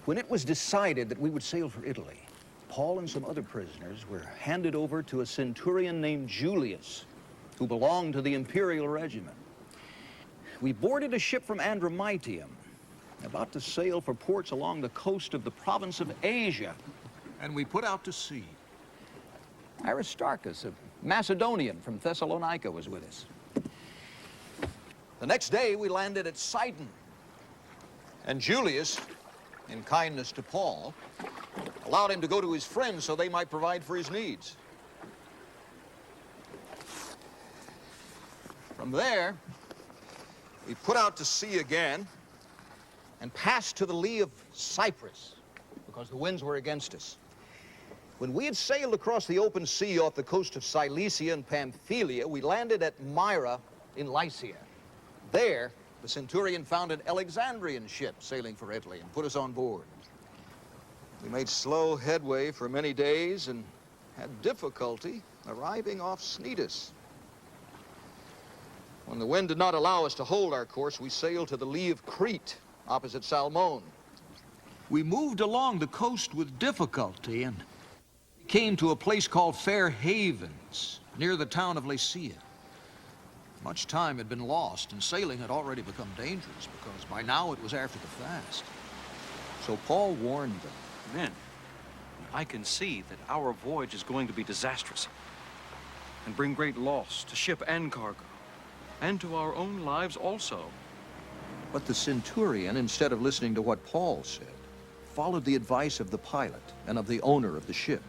When it was decided that we would sail for Italy, Paul and some other prisoners were handed over to a centurion named Julius, who belonged to the imperial regiment. We boarded a ship from Andromitium, about to sail for ports along the coast of the province of Asia. And we put out to sea. Aristarchus, a Macedonian from Thessalonica, was with us. The next day, we landed at Sidon. And Julius, in kindness to Paul, allowed him to go to his friends so they might provide for his needs. From there, we put out to sea again and passed to the lee of Cyprus because the winds were against us. When we had sailed across the open sea off the coast of Cilicia and Pamphylia, we landed at Myra in Lycia. There, the centurion found an Alexandrian ship sailing for Italy and put us on board. We made slow headway for many days and had difficulty arriving off Cnidus. When the wind did not allow us to hold our course, we sailed to the lee of Crete, opposite Salmone. We moved along the coast with difficulty and came to a place called Fair Havens, near the town of Lasea. Much time had been lost, and sailing had already become dangerous because by now it was after the fast. So Paul warned them. Men, I can see that our voyage is going to be disastrous and bring great loss to ship and cargo, and to our own lives also. But the centurion, instead of listening to what Paul said, followed the advice of the pilot and of the owner of the ship.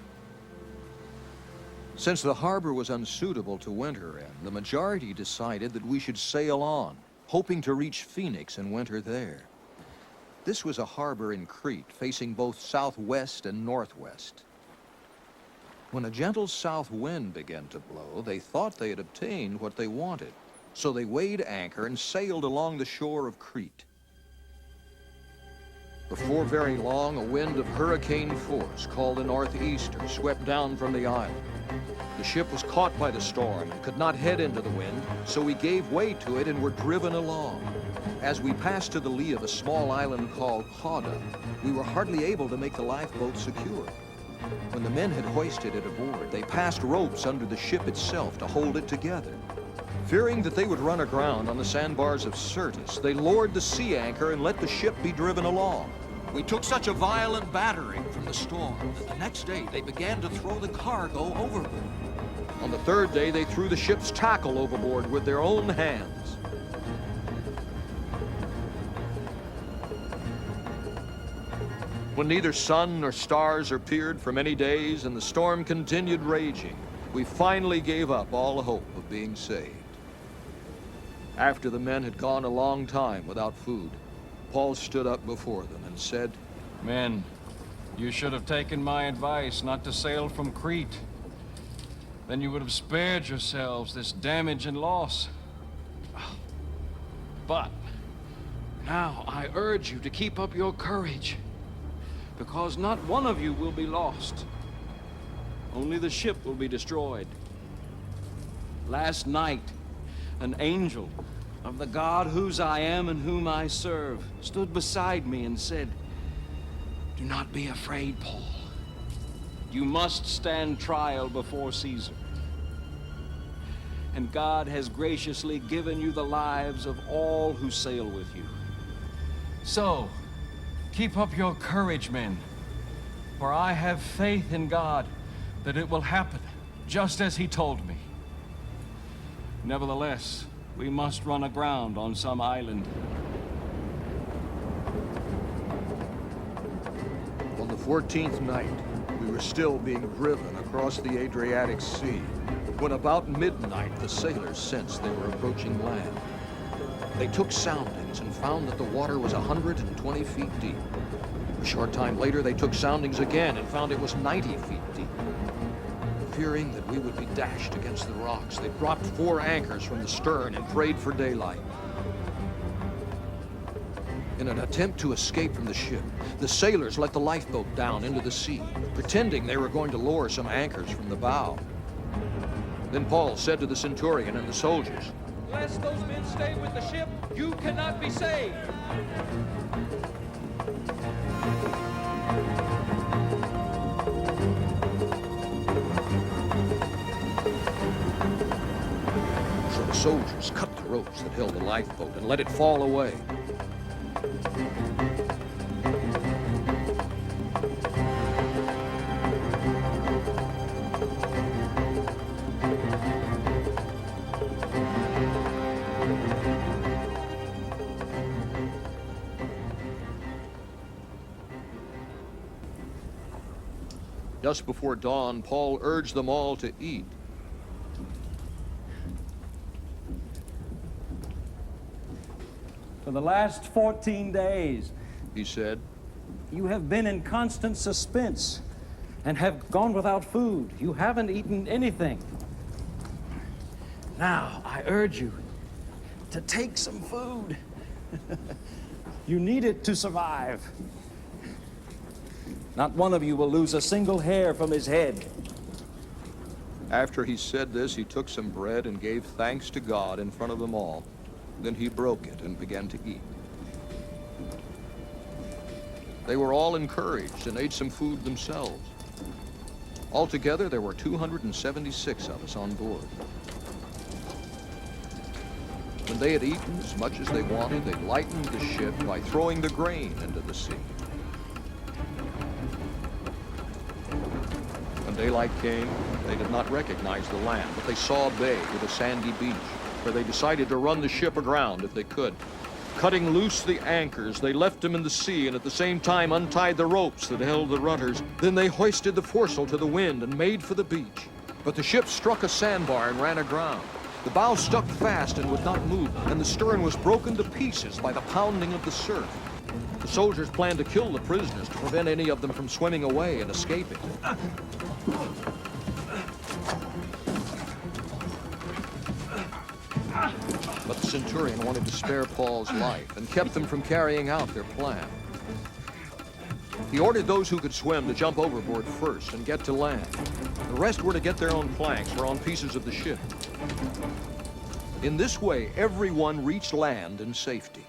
Since the harbor was unsuitable to winter in, the majority decided that we should sail on, hoping to reach Phoenix and winter there. This was a harbor in Crete, facing both southwest and northwest. When a gentle south wind began to blow, they thought they had obtained what they wanted. So they weighed anchor and sailed along the shore of Crete. Before very long, a wind of hurricane force, called a northeaster, swept down from the island. The ship was caught by the storm and could not head into the wind, so we gave way to it and were driven along. As we passed to the lee of a small island called Cauda, we were hardly able to make the lifeboat secure. When the men had hoisted it aboard, they passed ropes under the ship itself to hold it together. Fearing that they would run aground on the sandbars of Syrtis, they lowered the sea anchor and let the ship be driven along. We took such a violent battering from the storm that the next day they began to throw the cargo overboard. On the third day, they threw the ship's tackle overboard with their own hands. When neither sun nor stars appeared for many days and the storm continued raging, we finally gave up all hope of being saved. After the men had gone a long time without food, Paul stood up before them and said, Men, you should have taken my advice not to sail from Crete. Then you would have spared yourselves this damage and loss. But now I urge you to keep up your courage, because not one of you will be lost. Only the ship will be destroyed. Last night, an angel of the God whose I am and whom I serve stood beside me and said, "Do not be afraid, Paul. You must stand trial before Caesar. And God has graciously given you the lives of all who sail with you. So, keep up your courage, men, for I have faith in God that it will happen just as he told me. Nevertheless, we must run aground on some island." On the 14th night, we were still being driven across the Adriatic Sea, when about midnight the sailors sensed they were approaching land. They took soundings and found that the water was 120 feet deep. A short time later, they took soundings again and found it was 90 feet deep. Fearing that we would be dashed against the rocks, they dropped 4 anchors from the stern and prayed for daylight. In an attempt to escape from the ship, the sailors let the lifeboat down into the sea, pretending they were going to lower some anchors from the bow. Then Paul said to the centurion and the soldiers, "Unless those men stay with the ship, you cannot be saved." soldiers cut the ropes that held the lifeboat and let it fall away. Just before dawn, Paul urged them all to eat. For the last 14 days, He said, you have been in constant suspense and have gone without food. You haven't eaten anything. Now, I urge you to take some food. You need it to survive. Not one of you will lose a single hair from his head. After he said this, he took some bread and gave thanks to God in front of them all. Then he broke it and began to eat. They were all encouraged and ate some food themselves. Altogether, there were 276 of us on board. When they had eaten as much as they wanted, they lightened the ship by throwing the grain into the sea. When daylight came, they did not recognize the land, but they saw a bay with a sandy beach, where they decided to run the ship aground if they could. Cutting loose the anchors, they left them in the sea and at the same time untied the ropes that held the rudders. Then they hoisted the foresail to the wind and made for the beach. But the ship struck a sandbar and ran aground. The bow stuck fast and would not move, and the stern was broken to pieces by the pounding of the surf. The soldiers planned to kill the prisoners to prevent any of them from swimming away and escaping. But the centurion wanted to spare Paul's life and kept them from carrying out their plan. He ordered those who could swim to jump overboard first and get to land. The rest were to get their own planks or on pieces of the ship. In this way, everyone reached land in safety.